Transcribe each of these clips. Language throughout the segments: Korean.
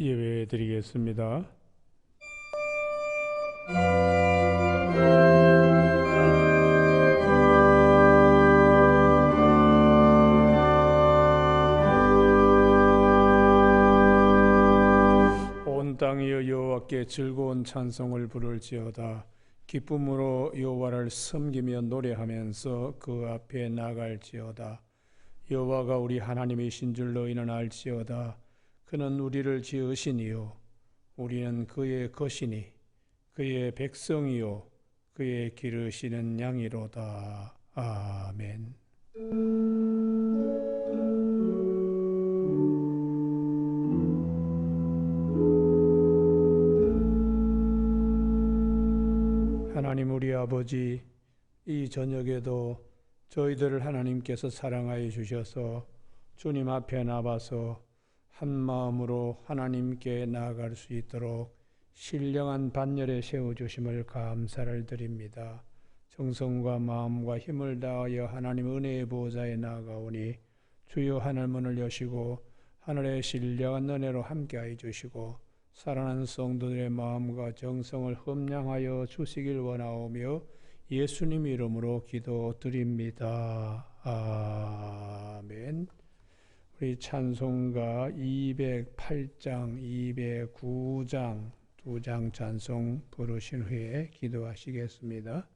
예배 드리겠습니다. 온 땅이여 여호와께 즐거운 찬송을 부를지어다. 기쁨으로 여호와를 섬기며 노래하면서 그 앞에 나갈지어다. 여호와가 우리 하나님이신 줄 너희는 알지어다. 그는 우리를 지으시니요 우리는 그의 것이니 그의 백성이요 그의 기르시는 양이로다. 아멘. 하나님 우리 아버지, 이 저녁에도 저희들을 하나님께서 사랑하여 주셔서 주님 앞에 나와서 한 마음으로 하나님께 나아갈 수 있도록 신령한 반열에 세워주심을 감사를 드립니다. 정성과 마음과 힘을 다하여 하나님 은혜의 보좌에 나아가오니 주여 하늘 문을 여시고 하늘의 신령한 은혜로 함께하여 주시고 살아난 성도들의 마음과 정성을 흠량하여 주시길 원하오며 예수님 이름으로 기도드립니다. 아멘. 우리 찬송가 208장, 209장 두 장 찬송 부르신 후에 기도하시겠습니다.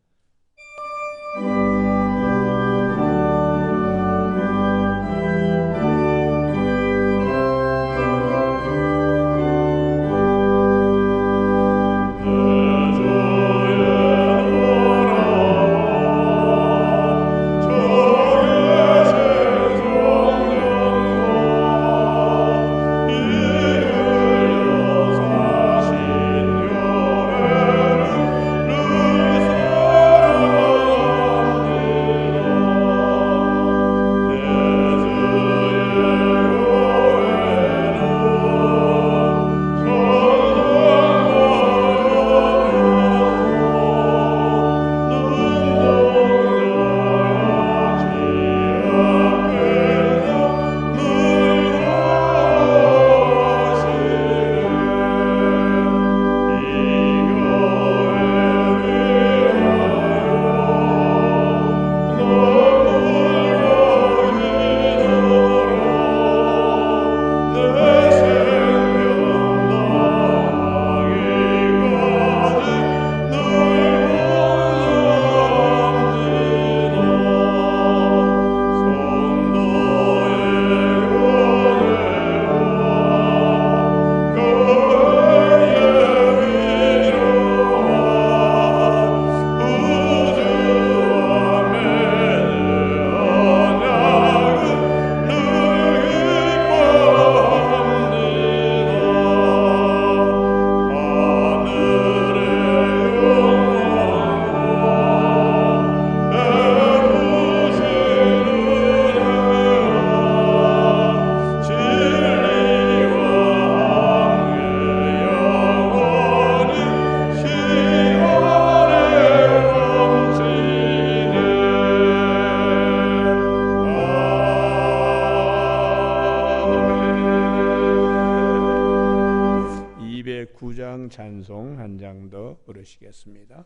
찬송 한 장 더 부르시겠습니다.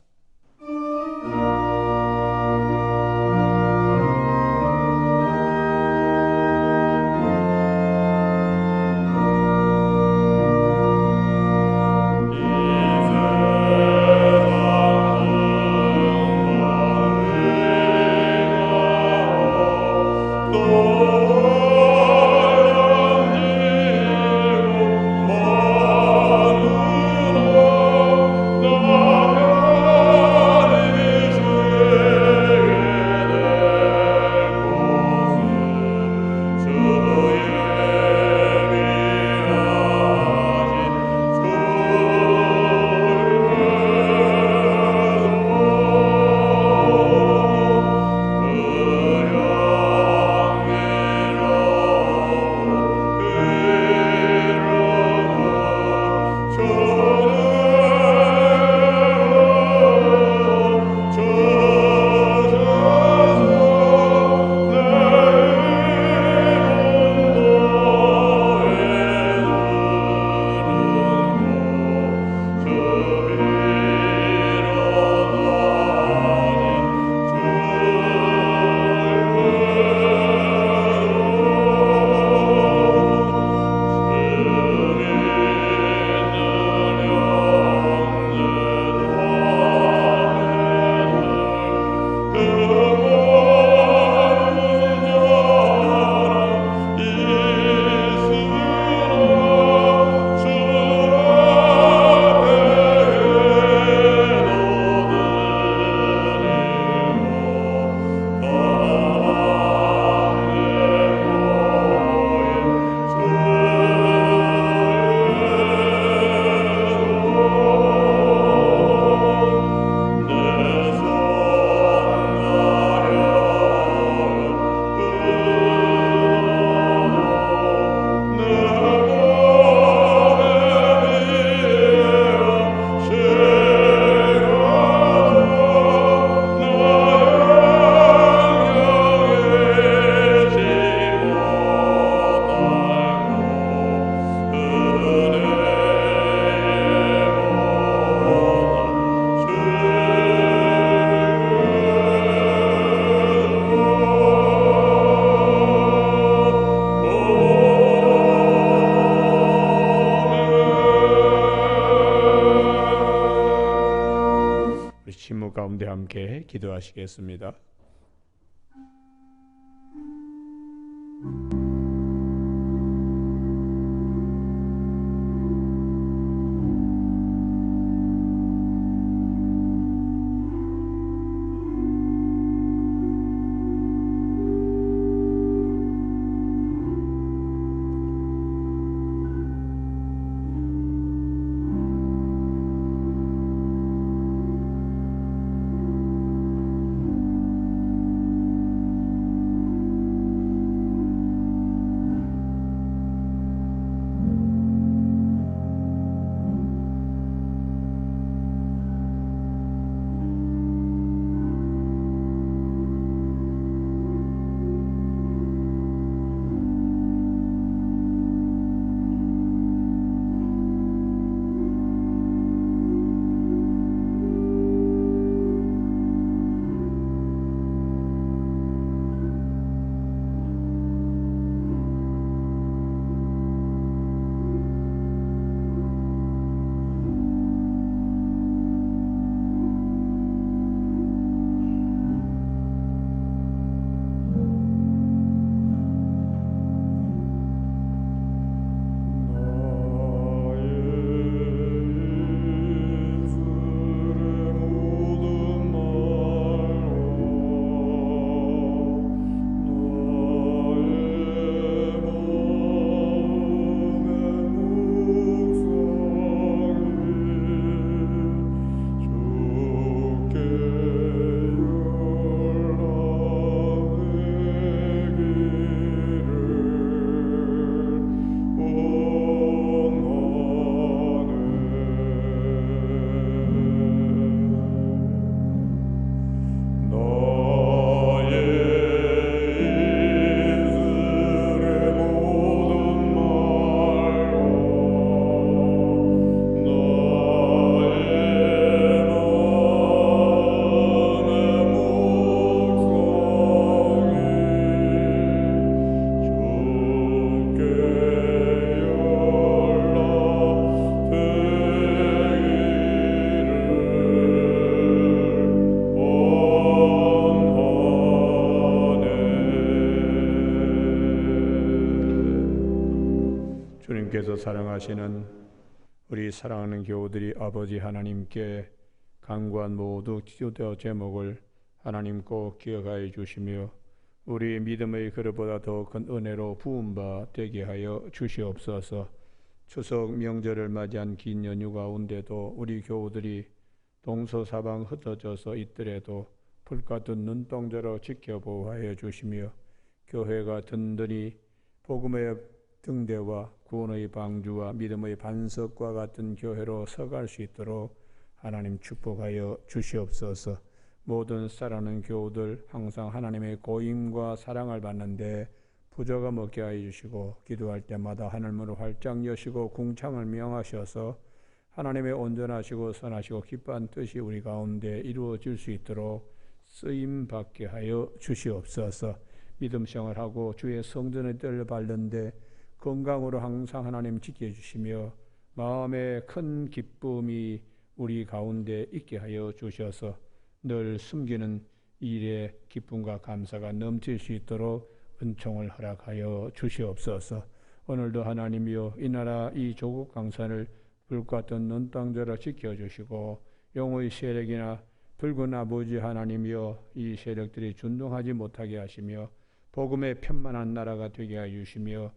Oh 함께 기도하시겠습니다. 주님께서 사랑하시는 우리 사랑하는 교우들이 아버지 하나님께 간구한 모두 기도 제목을 하나님 꼭 기억하여 주시며 우리 믿음의 그릇보다 더 큰 은혜로 부음바 되게 하여 주시옵소서. 추석 명절을 맞이한 긴 연휴 가운데도 우리 교우들이 동서사방 흩어져서 있더라도 불같은 눈동자로 지켜보호하여 주시며 교회가 든든히 복음의 등대와 구원의 방주와 믿음의 반석과 같은 교회로 서갈 수 있도록 하나님 축복하여 주시옵소서. 모든 사랑하는 교우들 항상 하나님의 고임과 사랑을 받는데 부족함 없게 하여 주시고 기도할 때마다 하늘문을 활짝 여시고 궁창을 명하셔서 하나님의 온전하시고 선하시고 기뻐한 뜻이 우리 가운데 이루어질 수 있도록 쓰임받게 하여 주시옵소서. 믿음 생활하고 주의 성전의 뜰을 밟는데 건강으로 항상 하나님 지켜주시며 마음의 큰 기쁨이 우리 가운데 있게 하여 주셔서 늘 숨기는 일에 기쁨과 감사가 넘칠 수 있도록 은총을 허락하여 주시옵소서. 오늘도 하나님이여 이 나라 이 조국 강산을 불같은 눈동자로 지켜주시고 영의 세력이나 붉은 아버지 하나님이여 이 세력들이 준동하지 못하게 하시며 복음의 편만한 나라가 되게 하여 주시며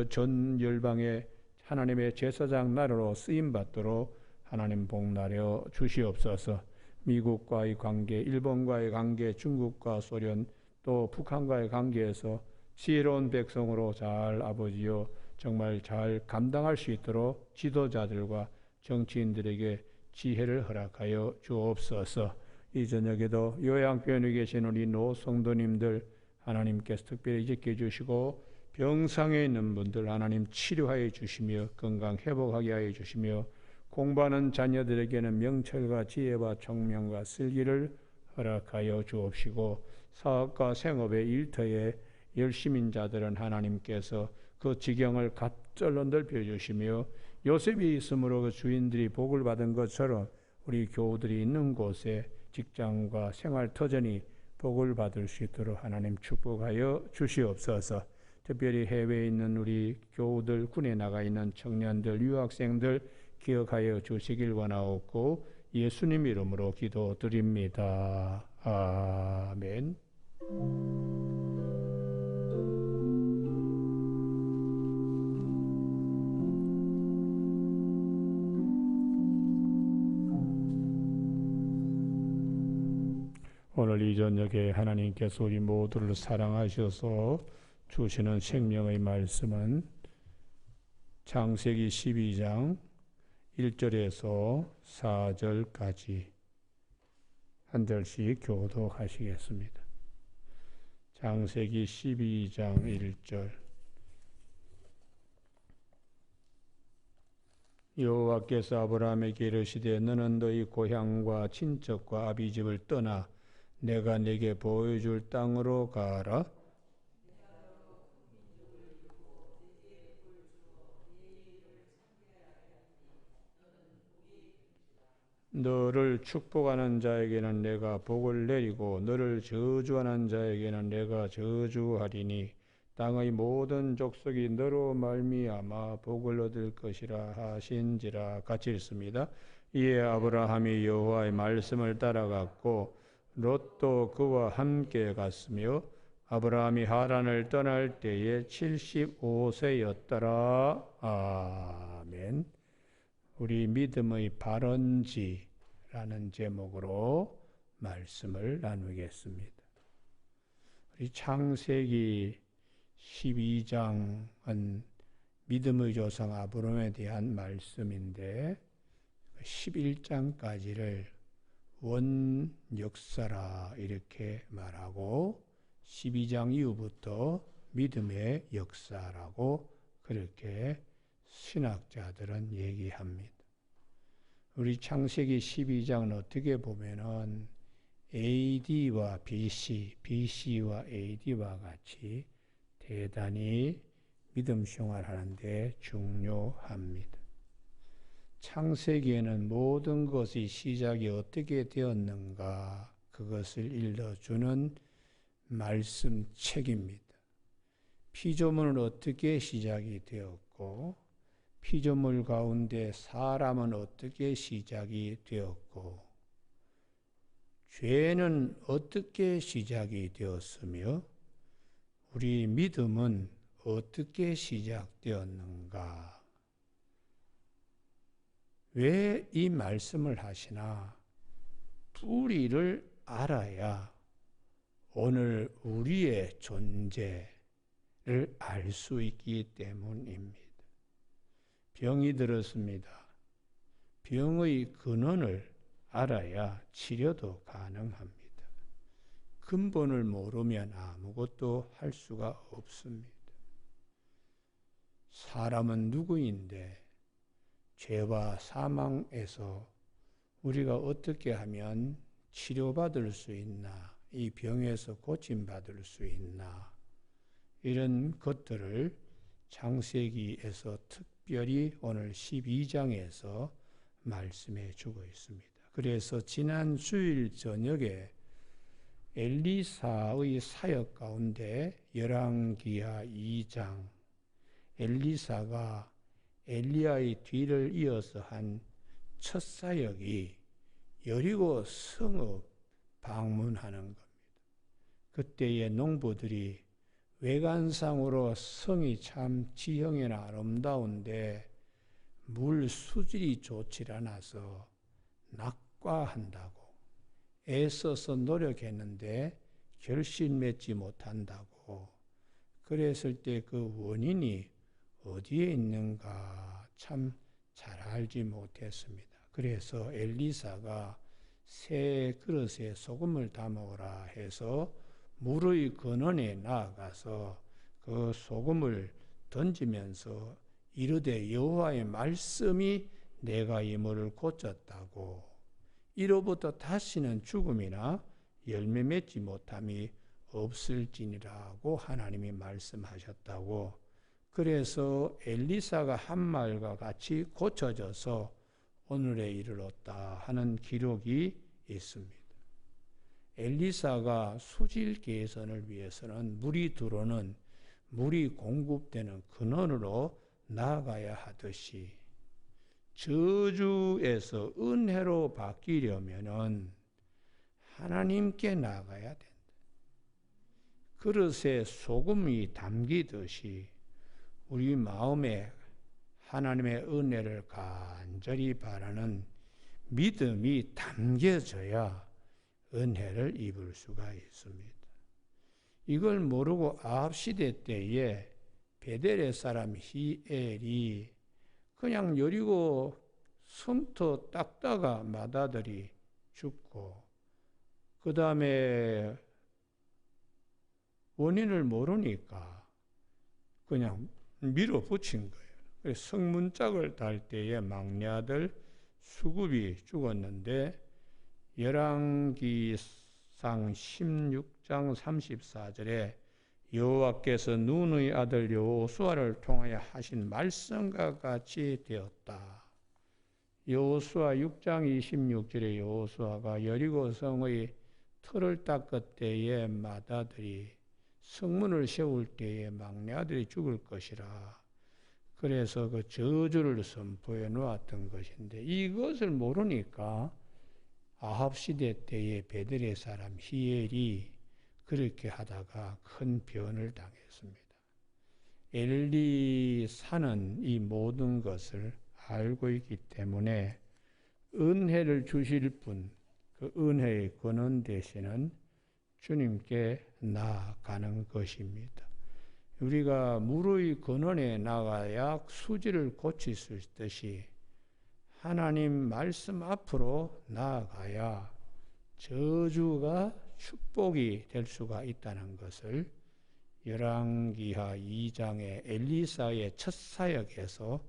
전 열방의 하나님의 제사장 나라로 쓰임받도록 하나님 복나려 주시옵소서. 미국과의 관계, 일본과의 관계, 중국과 소련 또 북한과의 관계에서 지혜로운 백성으로 잘 아버지여 정말 잘 감당할 수 있도록 지도자들과 정치인들에게 지혜를 허락하여 주옵소서. 이 저녁에도 요양병원에 계신 우리 노성도님들 하나님께서 특별히 지켜주시고 병상에 있는 분들 하나님 치료하여 주시며 건강 회복하게 하여 주시며 공부하는 자녀들에게는 명철과 지혜와 총명과 슬기를 허락하여 주옵시고 사업과 생업의 일터에 열심인 자들은 하나님께서 그 지경을 갑절로 넓혀 주시며 요셉이 있으므로 그 주인들이 복을 받은 것처럼 우리 교우들이 있는 곳에 직장과 생활 터전이 복을 받을 수 있도록 하나님 축복하여 주시옵소서. 특별히 해외에 있는 우리 교우들, 군에 나가 있는 청년들, 유학생들 기억하여 주시길 원하옵고 예수님 이름으로 기도드립니다. 아멘. 오늘 이 저녁에 하나님께서 우리 모두를 사랑하셔서 주시는 생명의 말씀은 창세기 12장 1절에서 4절까지 한 절씩 교독하시겠습니다. 창세기 12장 1절. 여호와께서 아브라함에게 이르시되 너는 너희 고향과 친척과 아비집을 떠나 내가 네게 보여줄 땅으로 가라. 너를 축복하는 자에게는 내가 복을 내리고 너를 저주하는 자에게는 내가 저주하리니 땅의 모든 족속이 너로 말미암아 복을 얻을 것이라 하신지라. 같이 읽습니다. 이에 아브라함이 여호와의 말씀을 따라갔고 롯도 그와 함께 갔으며 아브라함이 하란을 떠날 때에 75세였더라. 아멘. 우리 믿음의 발원지라는 제목으로 말씀을 나누겠습니다. 우리 창세기 12장은 믿음의 조상 아브라함에 대한 말씀인데 11장까지를 원 역사라 이렇게 말하고 12장 이후부터 믿음의 역사라고 그렇게 신학자들은 얘기합니다. 우리 창세기 12장은 어떻게 보면은 AD와 BC, BC와 AD와 같이 대단히 믿음 생활하는데 중요합니다. 창세기에는 모든 것의 시작이 어떻게 되었는가 그것을 일러주는 말씀책입니다. 피조물은 어떻게 시작이 되었고 피조물 가운데 사람은 어떻게 시작이 되었고 죄는 어떻게 시작이 되었으며 우리 믿음은 어떻게 시작되었는가. 왜 이 말씀을 하시나? 뿌리를 알아야 오늘 우리의 존재를 알 수 있기 때문입니다. 병이 들었습니다. 병의 근원을 알아야 치료도 가능합니다. 근본을 모르면 아무것도 할 수가 없습니다. 사람은 누구인데 죄와 사망에서 우리가 어떻게 하면 치료받을 수 있나, 이 병에서 고침받을 수 있나, 이런 것들을 창세기에서 특별히 오늘 12장에서 말씀해 주고 있습니다. 그래서 지난 주일 저녁에 엘리사의 사역 가운데 열왕기하 2장 엘리사가 엘리야의 뒤를 이어서 한 첫 사역이 여리고 성읍 방문하는 겁니다. 그때의 농부들이 외관상으로 성이 참 지형이나 아름다운데 물 수질이 좋지 않아서 낙과한다고 애써서 노력했는데 결실 맺지 못한다고 그랬을 때 그 원인이 어디에 있는가 참 잘 알지 못했습니다. 그래서 엘리사가 새 그릇에 소금을 담아오라 해서 물의 근원에 나아가서 그 소금을 던지면서 이르되 여호와의 말씀이 내가 이 물을 고쳤다고 이로부터 다시는 죽음이나 열매 맺지 못함이 없을지니라고 하나님이 말씀하셨다고. 그래서 엘리사가 한 말과 같이 고쳐져서 오늘에 이르렀다 하는 기록이 있습니다. 엘리사가 수질 개선을 위해서는 물이 들어오는, 물이 공급되는 근원으로 나아가야 하듯이 저주에서 은혜로 바뀌려면은 하나님께 나아가야 된다. 그릇에 소금이 담기듯이 우리 마음에 하나님의 은혜를 간절히 바라는 믿음이 담겨져야 은혜를 입을 수가 있습니다. 이걸 모르고 아합 시대 때에 베델의 사람 히엘이 그냥 여리고 성터 닦다가 맏아들이 죽고 그 다음에 원인을 모르니까 그냥 밀어붙인 거예요. 그래서 성문짝을 달 때에 막내 아들 수굽이 죽었는데 열왕기상 16장 34절에 여호와께서 눈의 아들 여호수아를 통하여 하신 말씀과 같이 되었다. 여호수아 6장 26절에 여호수아가 여리고 성의 틀을 닦을 때에 맏아들이 성문을 세울 때에 막내 아들이 죽을 것이라. 그래서 그 저주를 선포해 놓았던 것인데 이것을 모르니까 아합 시대 때에 베들의 사람 히엘이 그렇게 하다가 큰 변을 당했습니다. 엘리사는 이 모든 것을 알고 있기 때문에 은혜를 주실 분, 그 은혜의 근원 되시는 주님께 나아가는 것입니다. 우리가 물의 근원에 나가야 수질을 고칠 수 있듯이 하나님 말씀 앞으로 나아가야 저주가 축복이 될 수가 있다는 것을 열왕기하 2장의 엘리사의 첫 사역에서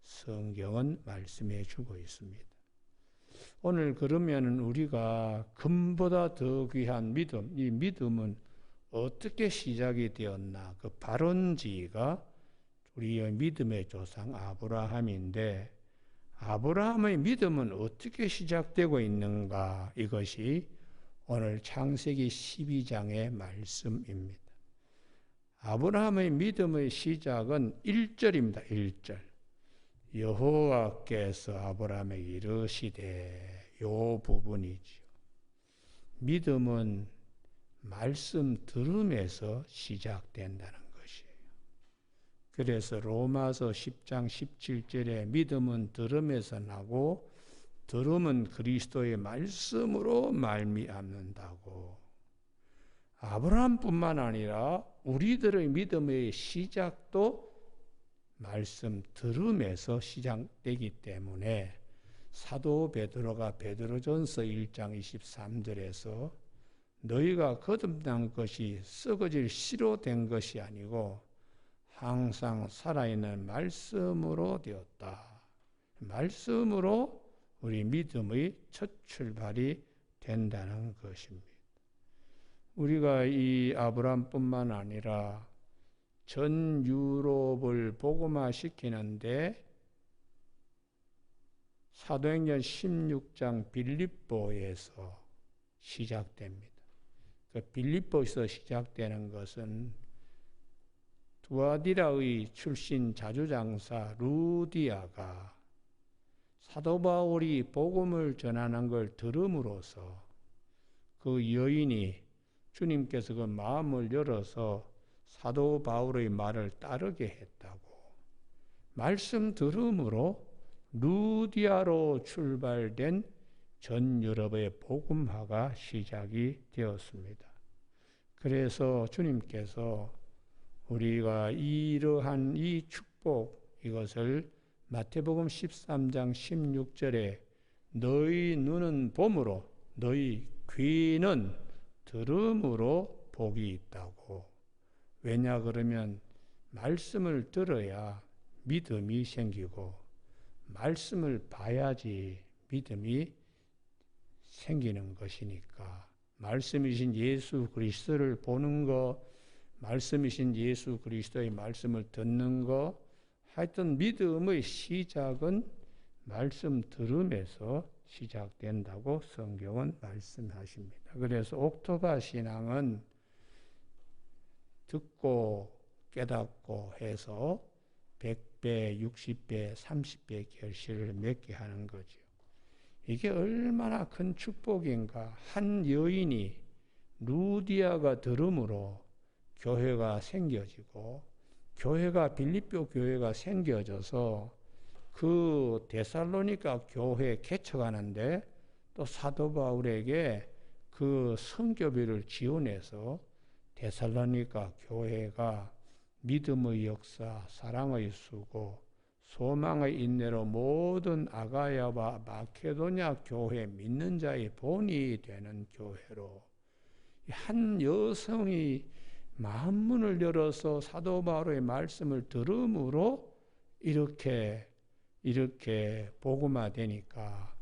성경은 말씀해 주고 있습니다. 오늘 그러면 우리가 금보다 더 귀한 믿음, 이 믿음은 어떻게 시작이 되었나? 그 발원지가 우리의 믿음의 조상 아브라함인데 아브라함의 믿음은 어떻게 시작되고 있는가? 이것이 오늘 창세기 12장의 말씀입니다. 아브라함의 믿음의 시작은 1절입니다. 1절. 여호와께서 아브라함에게 이르시되 요 부분이지요. 믿음은 말씀 들음에서 시작된다는 것이에요. 그래서 로마서 10장 17절에 믿음은 들음에서 나고 들음은 그리스도의 말씀으로 말미암는다고. 아브라함뿐만 아니라 우리들의 믿음의 시작도 말씀 들음에서 시작되기 때문에 사도 베드로가 베드로전서 1장 23절에서 너희가 거듭난 것이 썩어질 씨로 된 것이 아니고 항상 살아있는 말씀으로 되었다. 말씀으로 우리 믿음의 첫 출발이 된다는 것입니다. 우리가 이 아브라함뿐만 아니라 전 유럽을 복음화시키는데 사도행전 16장 빌립보에서 시작됩니다. 그 빌립보에서 시작되는 것은 두아디라의 출신 자주장사 루디아가 사도 바울이 복음을 전하는 걸 들음으로써 그 여인이 주님께서 그 마음을 열어서 사도 바울의 말을 따르게 했다고. 말씀 들음으로 루디아로 출발된 전 유럽의 복음화가 시작이 되었습니다. 그래서 주님께서 우리가 이러한 이 축복 이것을 마태복음 13장 16절에 너희 눈은 봄으로 너희 귀는 들음으로 복이 있다고. 왜냐 그러면 말씀을 들어야 믿음이 생기고 말씀을 봐야지 믿음이 생기는 것이니까 말씀이신 예수 그리스도를 보는 거, 말씀이신 예수 그리스도의 말씀을 듣는 거, 하여튼 믿음의 시작은 말씀 들음에서 시작된다고 성경은 말씀하십니다. 그래서 옥토바 신앙은 듣고 깨닫고 해서 100배, 60배, 30배 결실을 맺게 하는 거죠. 이게 얼마나 큰 축복인가. 한 여인이 루디아가 들음으로 교회가 생겨지고 교회가 빌립보 교회가 생겨져서 그 데살로니가 교회 개척하는데 또 사도 바울에게 그 선교비를 지원해서 데살로니가 교회가 믿음의 역사, 사랑의 수고, 소망의 인내로 모든 아가야와 마케도냐 교회 믿는 자의 본이 되는 교회로 한 여성이 마음문을 열어서 사도 바울의 말씀을 들음으로 이렇게 복음화되니까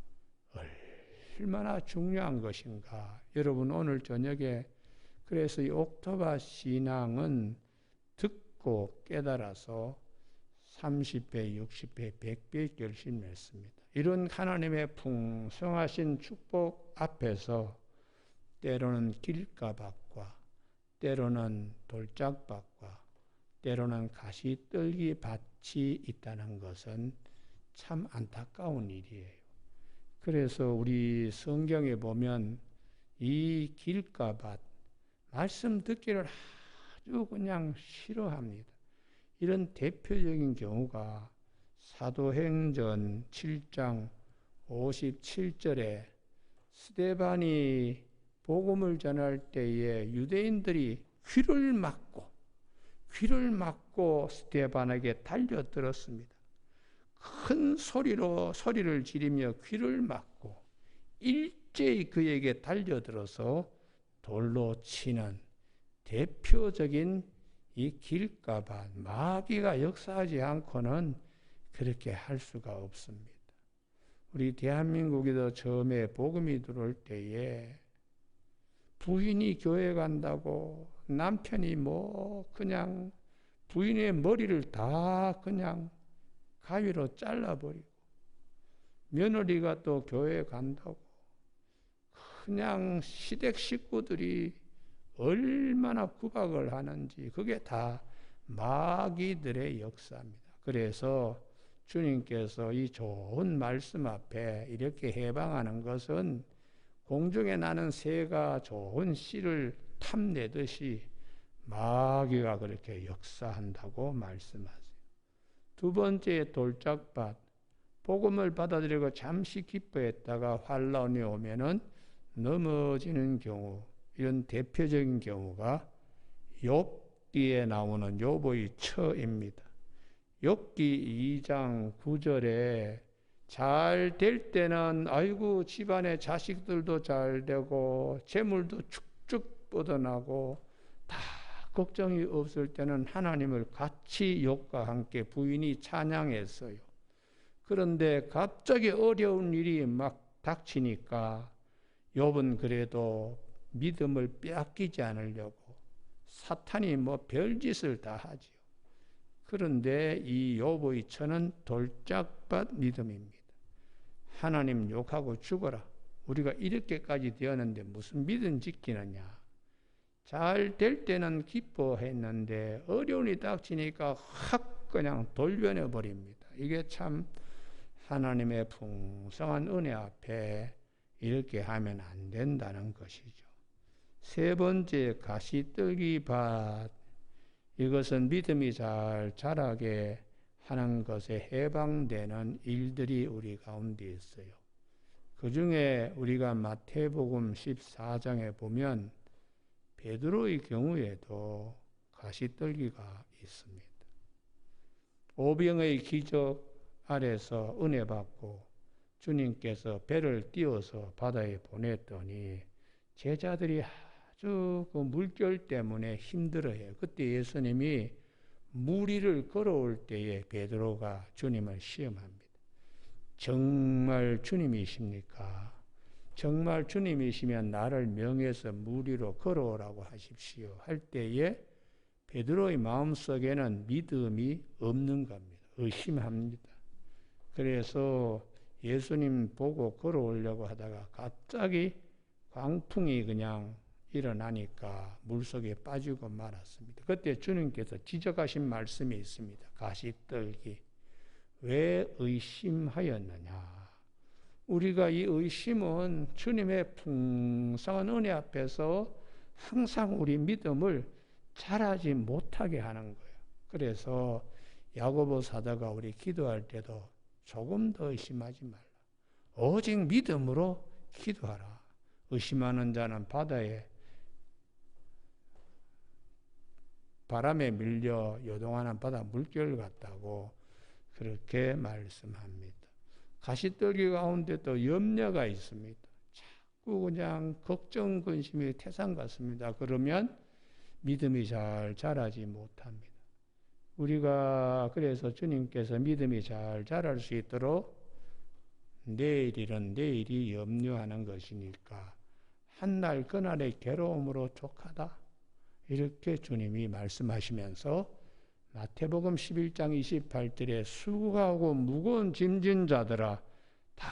얼마나 중요한 것인가. 여러분 오늘 저녁에 그래서 이 옥토바 신앙은 듣고 깨달아서 30배, 60배, 100배 결심했습니다. 이런 하나님의 풍성하신 축복 앞에서 때로는 길가밭과 때로는 돌짝밭과 때로는 가시떨기 밭이 있다는 것은 참 안타까운 일이에요. 그래서 우리 성경에 보면 이 길가밭 말씀 듣기를 아주 그냥 싫어합니다. 이런 대표적인 경우가 사도행전 7장 57절에 스데반이 복음을 전할 때에 유대인들이 귀를 막고 스데반에게 달려들었습니다. 큰 소리를 지르며 귀를 막고 일제히 그에게 달려들어서 돌로 치는 대표적인 이 길가밭, 마귀가 역사하지 않고는 그렇게 할 수가 없습니다. 우리 대한민국에도 처음에 복음이 들어올 때에 부인이 교회 간다고 남편이 그냥 부인의 머리를 다 그냥 가위로 잘라버리고 며느리가 또 교회 간다고 그냥 시댁 식구들이 얼마나 구박을 하는지 그게 다 마귀들의 역사입니다. 그래서 주님께서 이 좋은 말씀 앞에 이렇게 해방하는 것은 공중에 나는 새가 좋은 씨를 탐내듯이 마귀가 그렇게 역사한다고 말씀하세요. 두 번째 돌짝밭, 복음을 받아들이고 잠시 기뻐했다가 환란이 오면은 넘어지는 경우, 이런 대표적인 경우가 욥기에 나오는 욥의 처입니다. 욥기 2장 9절에 잘 될 때는 아이고 집안의 자식들도 잘 되고 재물도 축축 뻗어나고 다 걱정이 없을 때는 하나님을 같이 욥과 함께 부인이 찬양했어요. 그런데 갑자기 어려운 일이 막 닥치니까 욥은 그래도 믿음을 빼앗기지 않으려고 사탄이 별짓을 다 하지요. 그런데 이 욥의 처는 돌짝밭 믿음입니다. 하나님 욕하고 죽어라. 우리가 이렇게까지 되었는데 무슨 믿음 지키느냐. 잘 될 때는 기뻐했는데 어려움이 닥치니까 확 그냥 돌변해 버립니다. 이게 참 하나님의 풍성한 은혜 앞에 이렇게 하면 안 된다는 것이죠. 세 번째 가시떨기 밭. 이것은 믿음이 잘 자라게 하는 것에 해방되는 일들이 우리 가운데 있어요. 그 중에 우리가 마태복음 14장에 보면 베드로의 경우에도 가시떨기가 있습니다. 오병의 기적 아래서 은혜 받고 주님께서 배를 띄워서 바다에 보냈더니 제자들이 아주 그 물결 때문에 힘들어해요. 그때 예수님이 물 위를 걸어올 때에 베드로가 주님을 시험합니다. 정말 주님이십니까? 정말 주님이시면 나를 명해서 물 위로 걸어오라고 하십시오. 할 때에 베드로의 마음속에는 믿음이 없는 겁니다. 의심합니다. 그래서 예수님 보고 걸어오려고 하다가 갑자기 광풍이 그냥 일어나니까 물속에 빠지고 말았습니다. 그때 주님께서 지적하신 말씀이 있습니다. 가시떨기 왜 의심하였느냐. 우리가 이 의심은 주님의 풍성한 은혜 앞에서 항상 우리 믿음을 자라지 못하게 하는 거예요. 그래서 야고보 사도가 우리 기도할 때도 조금 더 의심하지 말라. 오직 믿음으로 기도하라. 의심하는 자는 바람에 밀려 요동하는 바다 물결 같다고 그렇게 말씀합니다. 가시떨기 가운데 또 염려가 있습니다. 자꾸 그냥 걱정, 근심이 태산 같습니다. 그러면 믿음이 잘 자라지 못합니다. 우리가 그래서 주님께서 믿음이 잘 자랄 수 있도록 내일이란 내일이 염려하는 것이니까 한날 그날의 괴로움으로 족하다. 이렇게 주님이 말씀하시면서 마태복음 11장 28절에 수고하고 무거운 짐진 자들아 다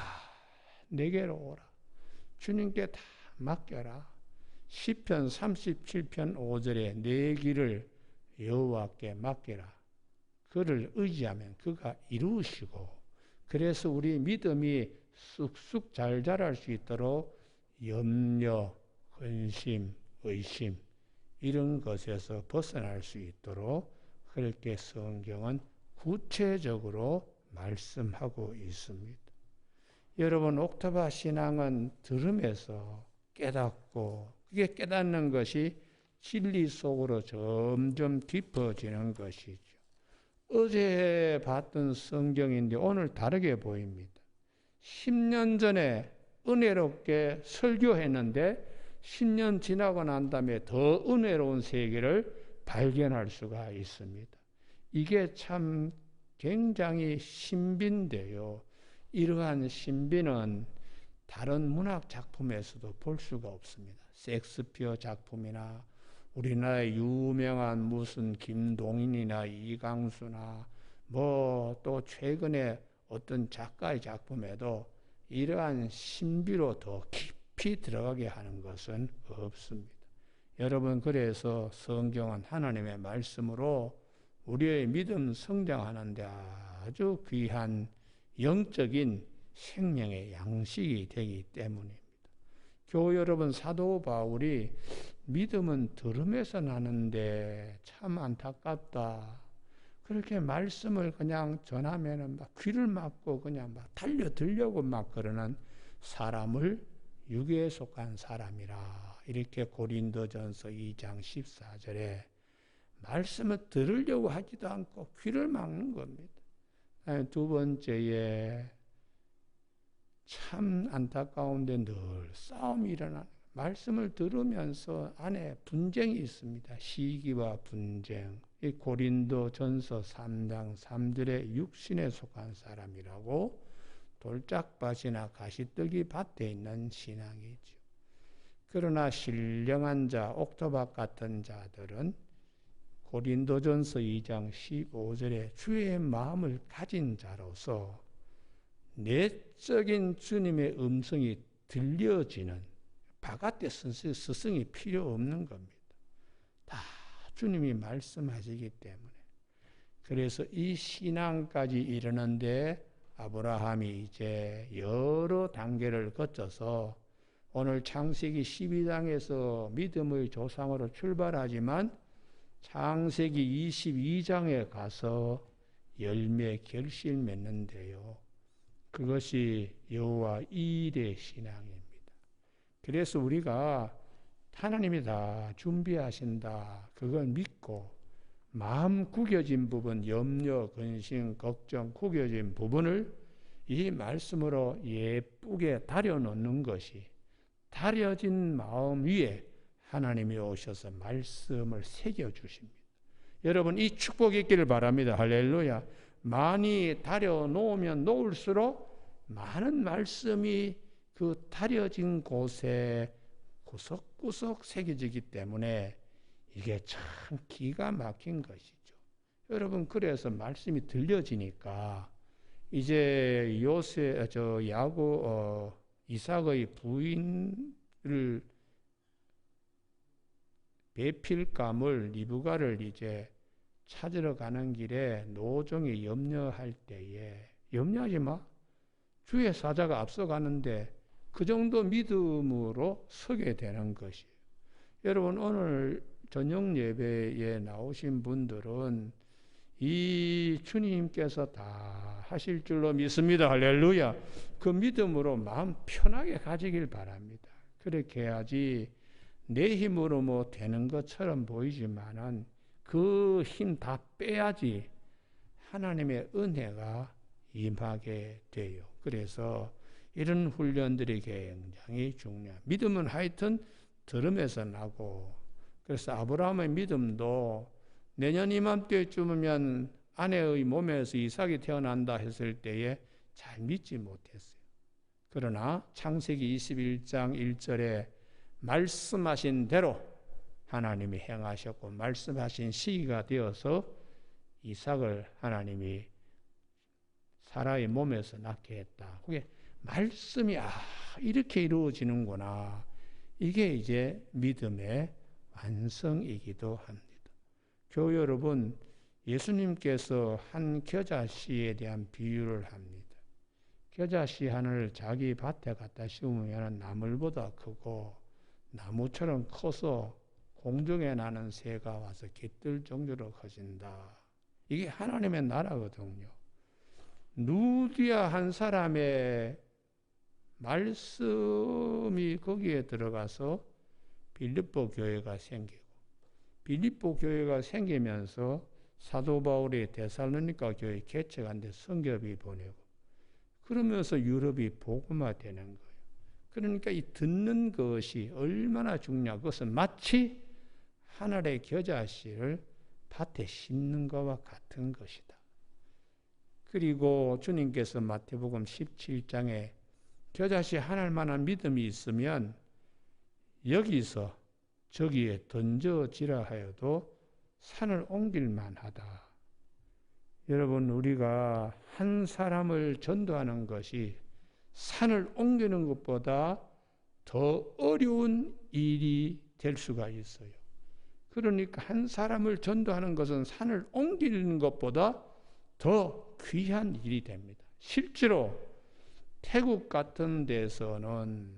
내게로 오라. 주님께 다 맡겨라. 시편 37편 5절에 내 길을 여호와께 맡겨라. 그를 의지하면 그가 이루시고 그래서 우리 믿음이 쑥쑥 잘 자랄 수 있도록 염려, 근심, 의심 이런 것에서 벗어날 수 있도록 그렇게 성경은 구체적으로 말씀하고 있습니다. 여러분 옥토바 신앙은 들음에서 깨닫고 그게 깨닫는 것이 진리 속으로 점점 깊어지는 것이죠. 어제 봤던 성경인데 오늘 다르게 보입니다. 10년 전에 은혜롭게 설교했는데 10년 지나고 난 다음에 더 은혜로운 세계를 발견할 수가 있습니다. 이게 참 굉장히 신비인데요. 이러한 신비는 다른 문학 작품에서도 볼 수가 없습니다. 셰익스피어 작품이나 우리나라의 유명한 무슨 김동인이나 이강수나 뭐 또 최근에 어떤 작가의 작품에도 이러한 신비로 더 깊이 들어가게 하는 것은 없습니다. 여러분 그래서 성경은 하나님의 말씀으로 우리의 믿음 성장하는 데 아주 귀한 영적인 생명의 양식이 되기 때문입니다. 교우 여러분 사도 바울이 믿음은 들음에서 나는데 참 안타깝다. 그렇게 말씀을 그냥 전하면은 막 귀를 막고 그냥 막 달려들려고 막 그러는 사람을 육에 속한 사람이라. 이렇게 고린도전서 2장 14절에 말씀을 들으려고 하지도 않고 귀를 막는 겁니다. 두 번째에 참 안타까운데 늘 싸움이 일어나는 거예요. 말씀을 들으면서 안에 분쟁이 있습니다. 시기와 분쟁. 이 고린도전서 3장 3절에 육신에 속한 사람이라고 돌짝밭이나 가시떨기 밭에 있는 신앙이죠. 그러나 신령한 자, 옥토밭 같은 자들은 고린도전서 2장 15절에 주의 마음을 가진 자로서 내적인 주님의 음성이 들려지는 바깥의 스승이 필요 없는 겁니다. 다 주님이 말씀하시기 때문에. 그래서 이 신앙까지 이르는데 아브라함이 이제 여러 단계를 거쳐서 오늘 창세기 12장에서 믿음의 조상으로 출발하지만 창세기 22장에 가서 열매 결실 맺는데요. 그것이 여호와 일의 신앙입니다. 그래서 우리가 하나님이 다 준비하신다. 그걸 믿고 마음 구겨진 부분, 염려, 근심, 걱정, 구겨진 부분을 이 말씀으로 예쁘게 다려놓는 것이 다려진 마음 위에 하나님이 오셔서 말씀을 새겨주십니다. 여러분 이 축복이 있기를 바랍니다. 할렐루야. 많이 다려놓으면 놓을수록 많은 말씀이 그 다려진 곳에 구석구석 새겨지기 때문에 이게 참 기가 막힌 것이죠. 여러분 그래서 말씀이 들려지니까 이제 야곱 이삭의 부인을 배필감을 리브가를 이제 찾으러 가는 길에 노종이 염려할 때에 염려하지 마. 주의 사자가 앞서가는데 그 정도 믿음으로 서게 되는 것이에요. 여러분 오늘 저녁 예배에 나오신 분들은 이 주님께서 다 하실 줄로 믿습니다. 할렐루야. 그 믿음으로 마음 편하게 가지길 바랍니다. 그렇게 해야지 내 힘으로 뭐 되는 것처럼 보이지만은 그 힘 다 빼야지 하나님의 은혜가 임하게 돼요. 그래서 이런 훈련들이 굉장히 중요합니다. 믿음은 하여튼 들음에서 나고, 그래서 아브라함의 믿음도 내년 이맘때쯤이면 아내의 몸에서 이삭이 태어난다 했을 때에 잘 믿지 못했어요. 그러나 창세기 21장 1절에 말씀하신 대로 하나님이 행하셨고 말씀하신 시기가 되어서 이삭을 하나님이 사라의 몸에서 낳게 했다. 그게 말씀이 이렇게 이루어지는구나. 이게 이제 믿음의 완성이기도 합니다. 교우 여러분, 예수님께서 한 겨자씨에 대한 비유를 합니다. 겨자씨 하나를 자기 밭에 갖다 심으면 나물보다 크고 나무처럼 커서 공중에 나는 새가 와서 깃들 정도로 커진다. 이게 하나님의 나라거든요. 누디아 한 사람의 말씀이 거기에 들어가서 빌립보 교회가 생기고, 빌립보 교회가 생기면서 사도 바울이 데살로니가 교회 개척한데 성ገብ이 보내고, 그러면서 유럽이 복음화되는 거예요. 그러니까 이 듣는 것이 얼마나 중요하고, 그것은 마치 하늘의 겨자씨를 밭에 심는 것과 같은 것이다. 그리고 주님께서 마태복음 17장에 겨자씨 하늘만한 믿음이 있으면 여기서 저기에 던져지라 하여도 산을 옮길만 하다. 여러분, 우리가 한 사람을 전도하는 것이 산을 옮기는 것보다 더 어려운 일이 될 수가 있어요. 그러니까 한 사람을 전도하는 것은 산을 옮기는 것보다 더 귀한 일이 됩니다. 실제로 태국 같은 데서는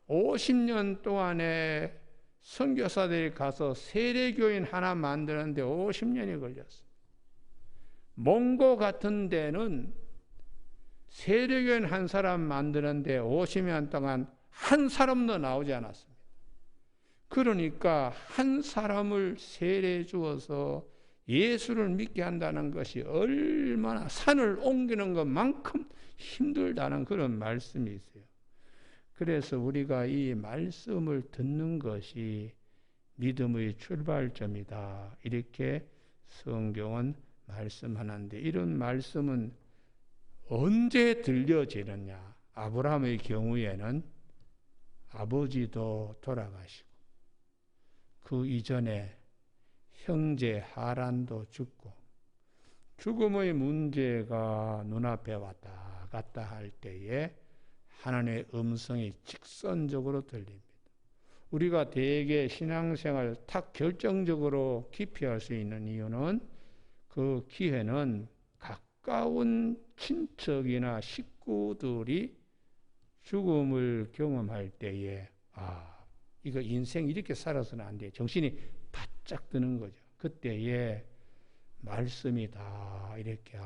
50년 동안에 선교사들이 가서 세례교인 하나 만드는데 50년이 걸렸어요. 몽고 같은 데는 세례교인 한 사람 만드는데 50년 동안 한 사람도 나오지 않았습니다. 그러니까 한 사람을 세례 주어서 예수를 믿게 한다는 것이 얼마나 산을 옮기는 것만큼 힘들다는 그런 말씀이 있어요. 그래서 우리가 이 말씀을 듣는 것이 믿음의 출발점이다. 이렇게 성경은 말씀하는데, 이런 말씀은 언제 들려지느냐? 아브라함의 경우에는 아버지도 돌아가시고 그 이전에 형제 하란도 죽고 죽음의 문제가 눈앞에 왔다 갔다 할 때에 하나님의 음성이 직선적으로 들립니다. 우리가 대개 신앙생활 딱 결정적으로 깊이 할 수 있는 이유는 그 기회는 가까운 친척이나 식구들이 죽음을 경험할 때에 이거 인생 이렇게 살아서는 안 돼. 정신이 바짝 드는 거죠. 그때에 말씀이 다 이렇게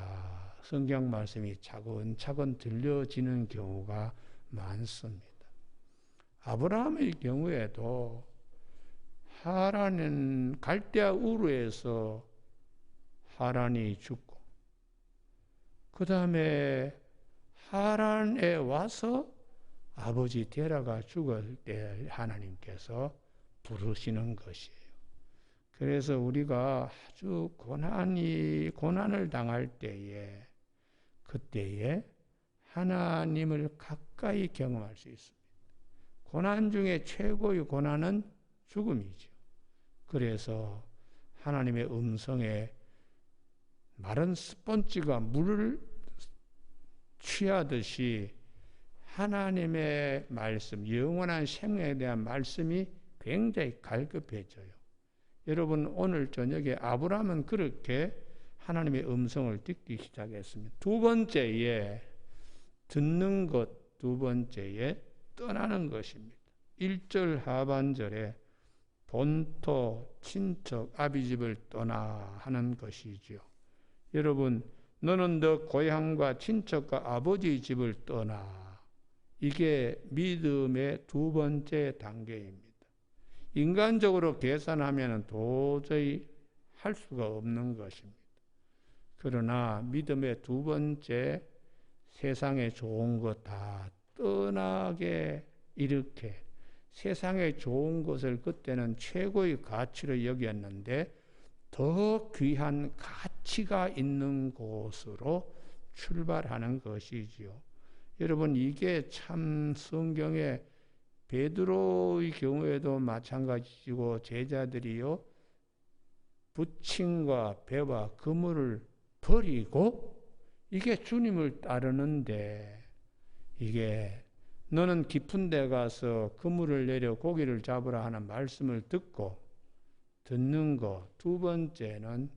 성경 말씀이 차근차근 들려지는 경우가 많습니다. 아브라함의 경우에도 하란은 갈대아 우르에서 하란이 죽고, 그 다음에 하란에 와서 아버지 데라가 죽을 때 하나님께서 부르시는 것이에요. 그래서 우리가 아주 고난을 당할 때에, 그때에 하나님을 가까이 경험할 수 있습니다. 고난 중에 최고의 고난은 죽음이죠. 그래서 하나님의 음성에 마른 스펀지가 물을 취하듯이 하나님의 말씀, 영원한 생명에 대한 말씀이 굉장히 갈급해져요. 여러분, 오늘 저녁에 아브라함은 그렇게 하나님의 음성을 듣기 시작했습니다. 두 번째에 듣는 것, 두 번째에 떠나는 것입니다. 1절 하반절에 본토, 친척, 아비 집을 떠나 하는 것이지요. 여러분, 너는 너 고향과 친척과 아버지 집을 떠나. 이게 믿음의 두 번째 단계입니다. 인간적으로 계산하면 도저히 할 수가 없는 것입니다. 그러나 믿음의 두 번째, 세상에 좋은 것 다 떠나게 이렇게 세상에 좋은 것을 그때는 최고의 가치로 여겼는데 더 귀한 가치가 있는 곳으로 출발하는 것이지요. 여러분, 이게 참 성경에 베드로의 경우에도 마찬가지고 제자들이요 부침과 배와 그물을 버리고 이게 주님을 따르는데 이게 너는 깊은 데 가서 그물을 내려 고기를 잡으라 하는 말씀을 듣는 것. 두 번째는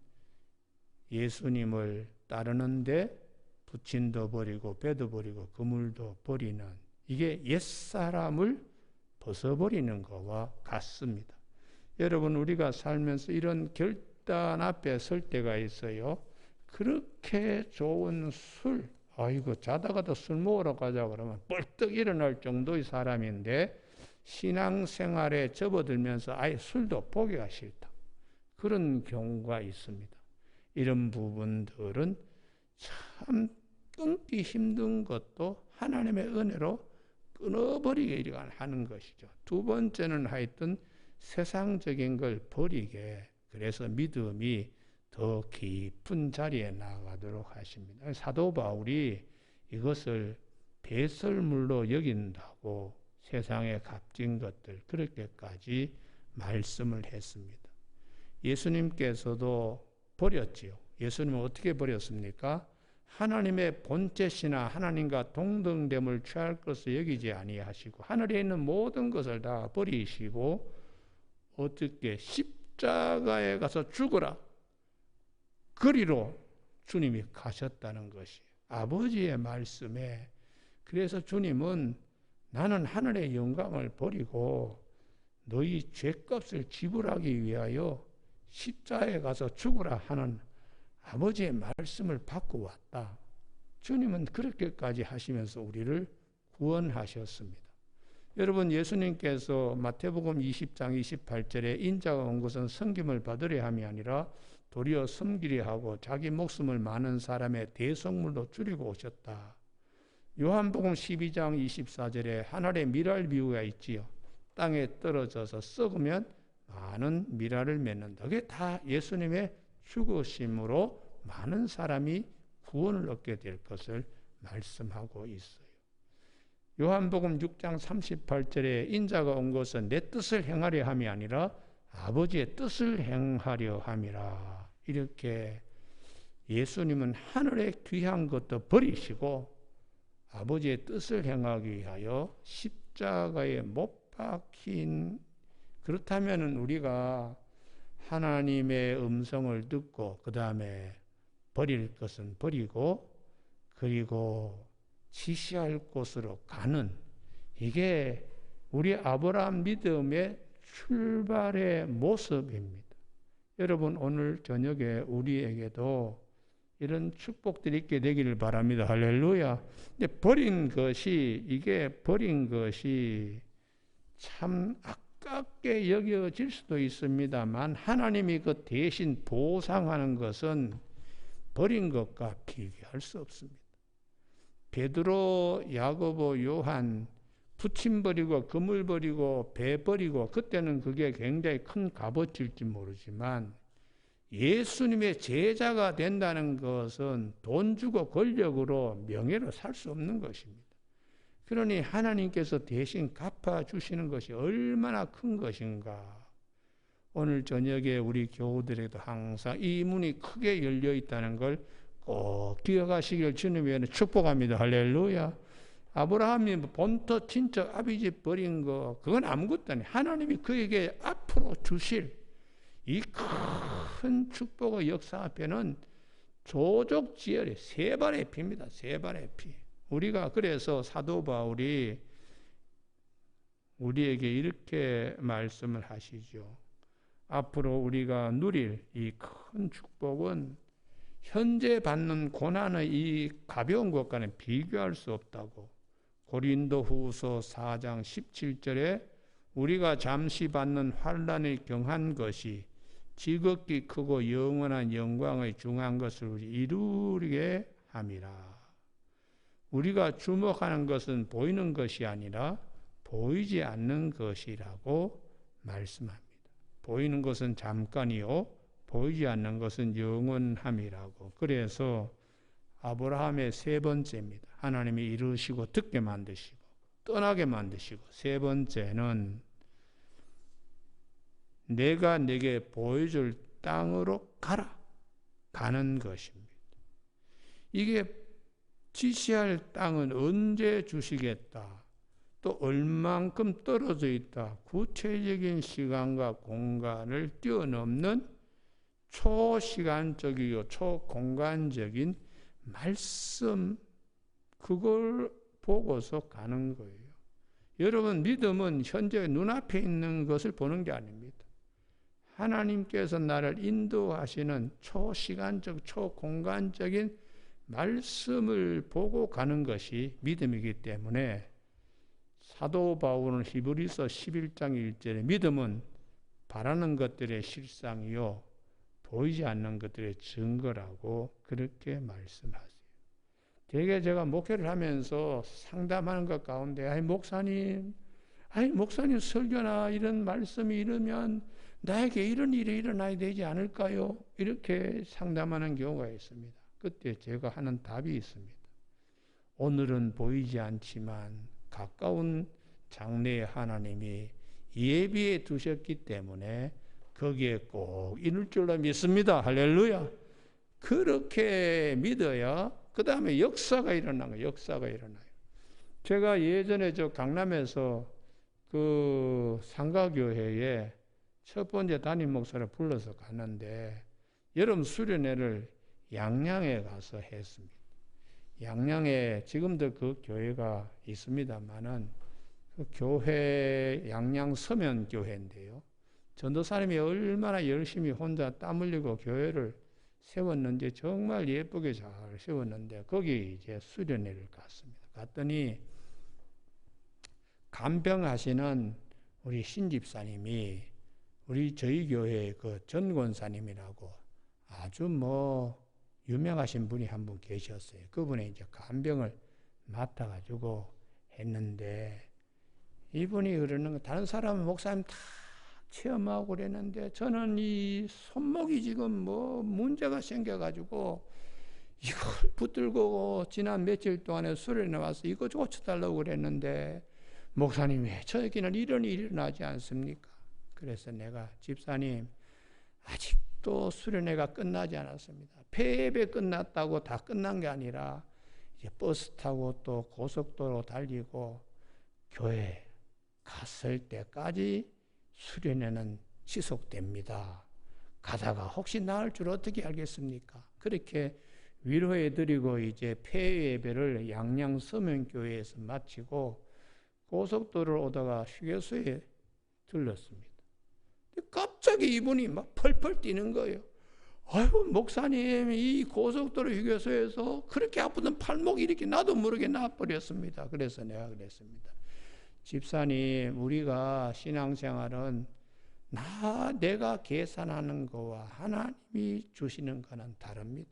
예수님을 따르는데 부침도 버리고 배도 버리고 그물도 버리는 이게 옛사람을 벗어버리는 것과 같습니다. 여러분, 우리가 살면서 이런 결단 앞에 설 때가 있어요. 그렇게 좋은 술, 아이고 자다가도 술 먹으러 가자 그러면 벌떡 일어날 정도의 사람인데 신앙생활에 접어들면서 아예 술도 보기가 싫다. 그런 경우가 있습니다. 이런 부분들은 참 끊기 힘든 것도 하나님의 은혜로 끊어버리게 하는 것이죠. 두 번째는 하여튼 세상적인 걸 버리게 그래서 믿음이 더 깊은 자리에 나가도록 하십니다. 사도 바울이 이것을 배설물로 여긴다고 세상의 값진 것들 그렇게까지 말씀을 했습니다. 예수님께서도 버렸지요. 예수님은 어떻게 버렸습니까? 하나님의 본체시나 하나님과 동등됨을 취할 것을 여기지 아니하시고 하늘에 있는 모든 것을 다 버리시고 어떻게 십자가에 가서 죽어라. 그리로 주님이 가셨다는 것이 아버지의 말씀에 그래서 주님은 나는 하늘의 영광을 버리고 너희 죄값을 지불하기 위하여 십자가에 가서 죽으라 하는 아버지의 말씀을 받고 왔다. 주님은 그렇게까지 하시면서 우리를 구원하셨습니다. 여러분, 예수님께서 마태복음 20장 28절에 인자가 온 것은 섬김을 받으려 함이 아니라 도리어 섬기려 하고 자기 목숨을 많은 사람의 대속물로 줄이고 오셨다. 요한복음 12장 24절에 하늘에 미랄 비유가 있지요. 땅에 떨어져서 썩으면 많은 미랄을 맺는다. 그게 다 예수님의 죽으심으로 많은 사람이 구원을 얻게 될 것을 말씀하고 있어요. 요한복음 6장 38절에 인자가 온 것은 내 뜻을 행하려 함이 아니라 아버지의 뜻을 행하려 함이라. 이렇게 예수님은 하늘의 귀한 것도 버리시고 아버지의 뜻을 행하기 위하여 십자가에 못 박힌 그렇다면 우리가 하나님의 음성을 듣고 그 다음에 버릴 것은 버리고 그리고 지시할 곳으로 가는 이게 우리 아브라함 믿음의 출발의 모습입니다. 여러분, 오늘 저녁에 우리에게도 이런 축복들이 있게 되기를 바랍니다. 할렐루야. 근데 버린 것이 참 아깝게 여겨질 수도 있습니다만 하나님이 그 대신 보상하는 것은 버린 것과 비교할 수 없습니다. 베드로, 야고보, 요한 부침 버리고 그물 버리고 배 버리고 그때는 그게 굉장히 큰 값어치일지 모르지만 예수님의 제자가 된다는 것은 돈 주고 권력으로 명예로 살 수 없는 것입니다. 그러니 하나님께서 대신 갚아주시는 것이 얼마나 큰 것인가. 오늘 저녁에 우리 교우들에게도 항상 이 문이 크게 열려 있다는 걸 꼭 기억하시길 주님의 축복합니다. 할렐루야. 아브라함이 본토 친척 아비집 버린 거 그건 아무것도 아니에요. 하나님이 그에게 앞으로 주실 이 큰 축복의 역사 앞에는 조족지혈의 세 발의 피입니다. 세 발의 피. 우리가 그래서 사도 바울이 우리에게 이렇게 말씀을 하시죠. 앞으로 우리가 누릴 이 큰 축복은 현재 받는 고난의 이 가벼운 것과는 비교할 수 없다고. 고린도후서 4장 17절에 우리가 잠시 받는 환난을 경한 것이 지극히 크고 영원한 영광의 중한 것을 우리 이루게 함이라. 우리가 주목하는 것은 보이는 것이 아니라 보이지 않는 것이라고 말씀합니다. 보이는 것은 잠깐이요 보이지 않는 것은 영원함이라고. 그래서 아브라함의 세 번째입니다. 하나님이 이루시고 듣게 만드시고 떠나게 만드시고, 세 번째는 내가 내게 보여줄 땅으로 가라. 가는 것입니다. 이게 지시할 땅은 언제 주시겠다. 또 얼만큼 떨어져 있다. 구체적인 시간과 공간을 뛰어넘는 초시간적이고 초공간적인 말씀, 그걸 보고서 가는 거예요. 여러분, 믿음은 현재 눈앞에 있는 것을 보는 게 아닙니다. 하나님께서 나를 인도하시는 초시간적, 초공간적인 말씀을 보고 가는 것이 믿음이기 때문에 사도 바울은 히브리서 11장 1절에 믿음은 바라는 것들의 실상이요 보이지 않는 것들의 증거라고 그렇게 말씀하세요. 되게 제가 목회를 하면서 상담하는 것 가운데 목사님 설교나 이런 말씀이 이러면 나에게 이런 일이 일어나야 되지 않을까요? 이렇게 상담하는 경우가 있습니다. 그때 제가 하는 답이 있습니다. 오늘은 보이지 않지만 가까운 장래에 하나님이 예비해 두셨기 때문에 거기에 꼭 이룰 줄로 믿습니다. 할렐루야. 그렇게 믿어야 그 다음에 역사가 일어나는 거예요. 역사가 일어나요. 제가 예전에 강남에서 그 상가교회에 첫 번째 담임 목사를 불러서 갔는데 여름 수련회를 양양에 가서 했습니다. 양양에 지금도 그 교회가 있습니다만은 그 교회 양양 서면 교회인데요. 전도사님이 얼마나 열심히 혼자 땀 흘리고 교회를 세웠는지 정말 예쁘게 잘 세웠는데 거기 이제 수련회를 갔습니다. 갔더니 간병하시는 우리 신집사님이 저희 교회 그 전권사님이라고 아주 유명하신 분이 한 분 계셨어요. 그분이 이제 간병을 맡아가지고 했는데 이분이 그러는 거 다른 사람은 목사님 다 체험하고 그랬는데 저는 이 손목이 지금 문제가 생겨가지고 이걸 붙들고 지난 며칠 동안에 수련회 와서 이거 고쳐달라고 그랬는데 목사님 왜 저에게는 이런 일이 일어나지 않습니까? 그래서 내가 집사님 아직도 수련회가 끝나지 않았습니다. 폐예배 끝났다고 다 끝난 게 아니라 이제 버스 타고 또 고속도로 달리고 교회 갔을 때까지 수련회는 지속됩니다. 가다가 혹시 나을 줄 어떻게 알겠습니까? 그렇게 위로해드리고 이제 폐예배를 양양 서면교회에서 마치고 고속도로를 오다가 휴게소에 들렀습니다. 갑자기 이분이 막 펄펄 뛰는 거예요. 아이고 목사님 이 고속도로 휴게소에서 그렇게 아프던 팔목이 이렇게 나도 모르게 나버렸습니다. 그래서 내가 그랬습니다. 집사님 우리가 신앙생활은 내가 계산하는 거와 하나님이 주시는 거는 다릅니다.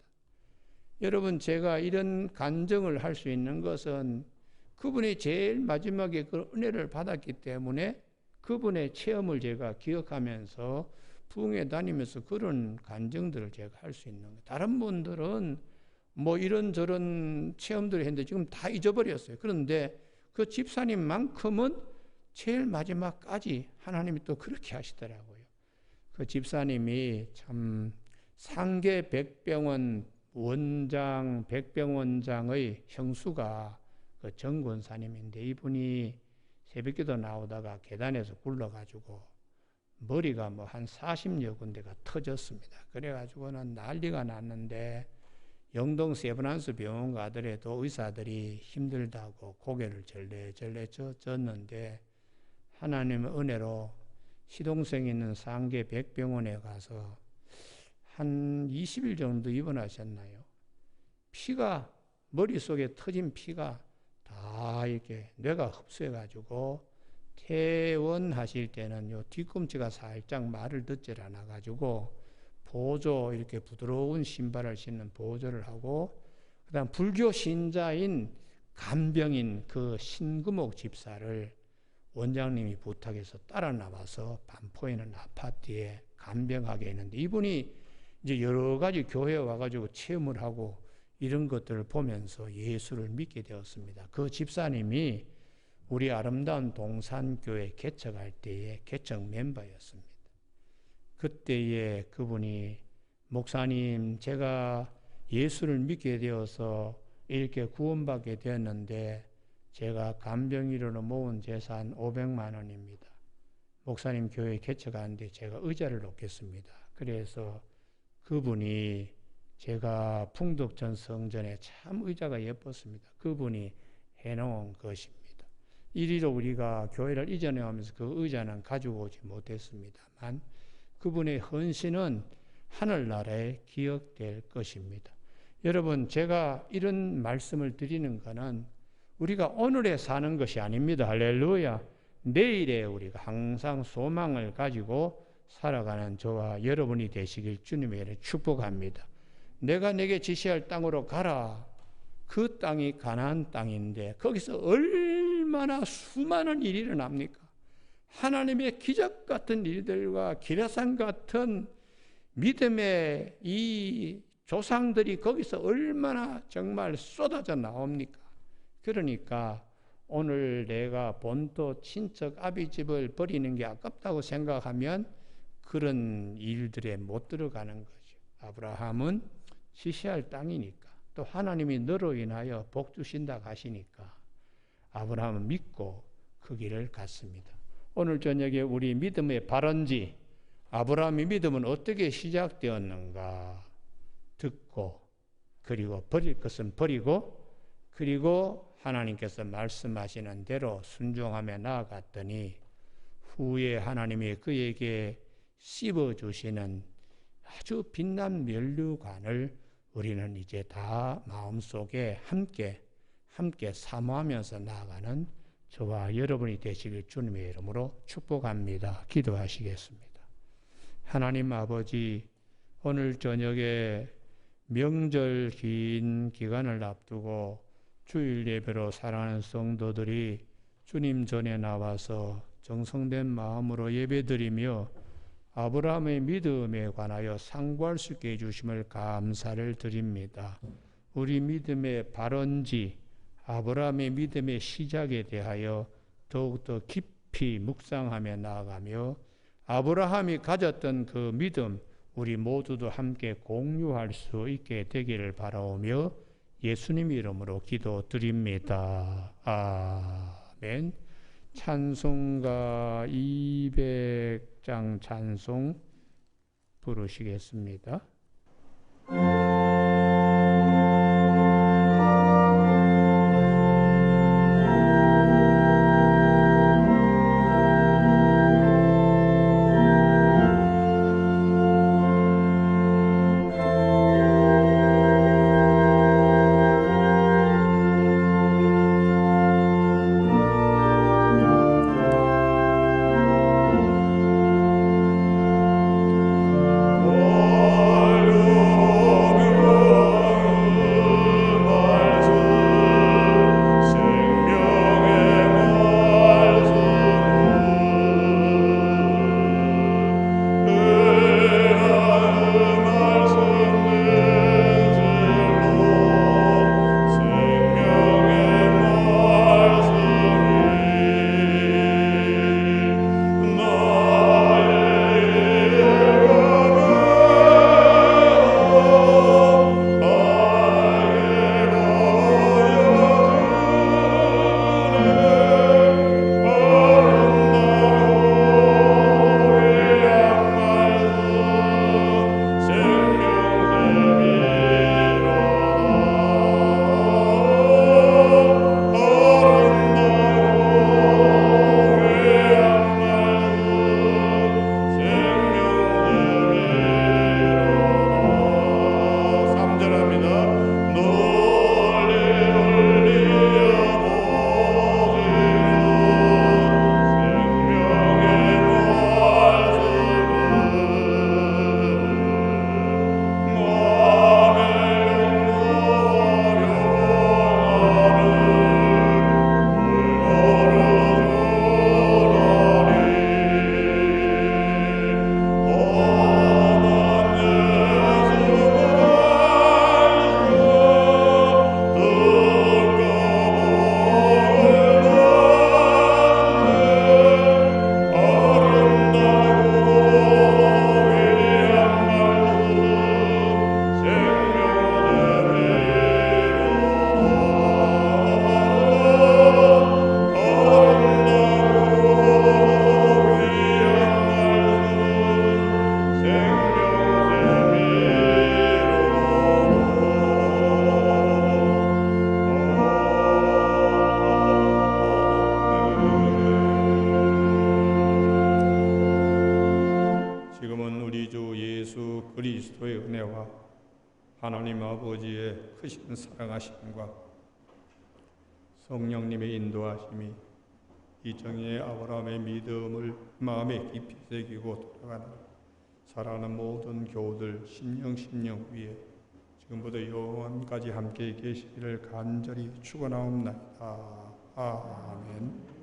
여러분 제가 이런 간증을 할 수 있는 것은 그분이 제일 마지막에 그 은혜를 받았기 때문에 그분의 체험을 제가 기억하면서 부흥회 다니면서 그런 간증들을 제가 할 수 있는 거예요. 다른 분들은 이런저런 체험들을 했는데 지금 다 잊어버렸어요. 그런데 그 집사님만큼은 제일 마지막까지 하나님이 또 그렇게 하시더라고요. 그 집사님이 참 상계 백병원 원장 백병원장의 형수가 그 정권사님인데 이분이 새벽기도 나오다가 계단에서 굴러가지고 머리가 뭐 한 40여 군데가 터졌습니다. 그래가지고는 난리가 났는데 영동 세브란스 병원 가더라도 의사들이 힘들다고 고개를 절레절레 졌는데 하나님의 은혜로 시동생 있는 상계 백병원에 가서 한 20일 정도 입원하셨나요? 피가 머릿속에 터진 피가 다 이렇게 뇌가 흡수해가지고 퇴원하실 때는 요 뒤꿈치가 살짝 말을 듣질 않아가지고 보조 이렇게 부드러운 신발을 신는 보조를 하고 그다음 불교 신자인 간병인 그 신금옥 집사를 원장님이 부탁해서 따라 나와서 반포에 있는 아파트에 간병하게 했는데 이분이 이제 여러 가지 교회에 와가지고 체험을 하고 이런 것들을 보면서 예수를 믿게 되었습니다. 그 집사님이 우리 아름다운 동산교회 개척할 때의 개척 멤버였습니다. 그때에 그분이 목사님 제가 예수를 믿게 되어서 이렇게 구원받게 되었는데 제가 간병인으로 모은 재산 500만 원입니다. 목사님 교회 개척하는데 제가 의자를 놓겠습니다. 그래서 그분이 제가 풍덕전 성전에 참 의자가 예뻤습니다. 그분이 해놓은 것입니다. 이리로 우리가 교회를 이전해 오면서 그 의자는 가지고 오지 못했습니다만 그분의 헌신은 하늘나라에 기억될 것입니다. 여러분 제가 이런 말씀을 드리는 것은 우리가 오늘에 사는 것이 아닙니다. 할렐루야. 내일에 우리가 항상 소망을 가지고 살아가는 저와 여러분이 되시길 주님의 이름으로 축복합니다. 내가 내게 지시할 땅으로 가라. 그 땅이 가나안 땅인데 거기서 얼마나 수많은 일이 일어납니까? 하나님의 기적 같은 일들과 기라산 같은 믿음의 이 조상들이 거기서 얼마나 정말 쏟아져 나옵니까? 그러니까 오늘 내가 본토 친척 아비집을 버리는 게 아깝다고 생각하면 그런 일들에 못 들어가는 거죠. 아브라함은 지시할 땅이니까 또 하나님이 너로 인하여 복 주신다 하시니까 아브라함은 믿고 그 길을 갔습니다. 오늘 저녁에 우리 믿음의 발원지 아브라함의 믿음은 어떻게 시작되었는가 듣고 그리고 버릴 것은 버리고 그리고 하나님께서 말씀하시는 대로 순종하며 나아갔더니 후에 하나님이 그에게 씹어주시는 아주 빛난 면류관을 우리는 이제 다 마음속에 함께 사모하면서 나아가는 저와 여러분이 되시길 주님의 이름으로 축복합니다. 기도하시겠습니다. 하나님 아버지, 오늘 저녁에 명절 긴 기간을 앞두고 주일 예배로 살아가는 성도들이 주님 전에 나와서 정성된 마음으로 예배드리며 아브라함의 믿음에 관하여 상고할 수 있게 해주심을 감사를 드립니다. 우리 믿음의 발원지 아브라함의 믿음의 시작에 대하여 더욱더 깊이 묵상하며 나아가며 아브라함이 가졌던 그 믿음 우리 모두도 함께 공유할 수 있게 되기를 바라오며 예수님 이름으로 기도드립니다. 아멘. 찬송가 200장 찬송 부르시겠습니다. Alleluia. 그리스도의 은혜와 하나님 아버지의 크신 사랑하심과 성령님의 인도하심이 이정의 아브라함의 믿음을 마음에 깊이 새기고 돌아가는 사랑하는 모든 교우들 심령 위에 지금부터 영원까지 함께 계시기를 간절히 축원하옵나이다. 아멘.